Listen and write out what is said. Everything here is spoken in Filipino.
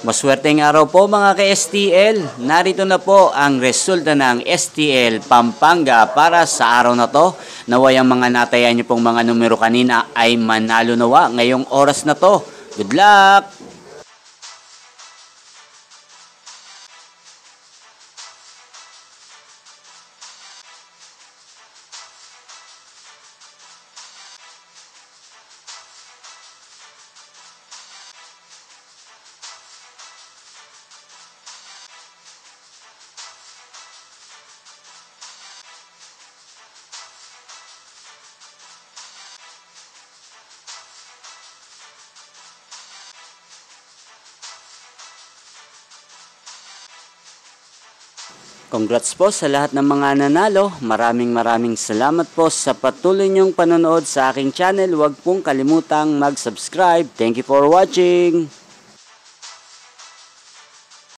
Maswerteng araw po mga ka-STL. Narito na po ang resulta ng STL Pampanga para sa araw na to. Naway ang mga natayan niyo pong mga numero kanina ay manalo nawa ngayong oras na to. Good luck! Congrats po sa lahat ng mga nanalo. Maraming salamat po sa patuloy niyong panonood sa aking channel. Huwag pong kalimutang mag-subscribe. Thank you for watching.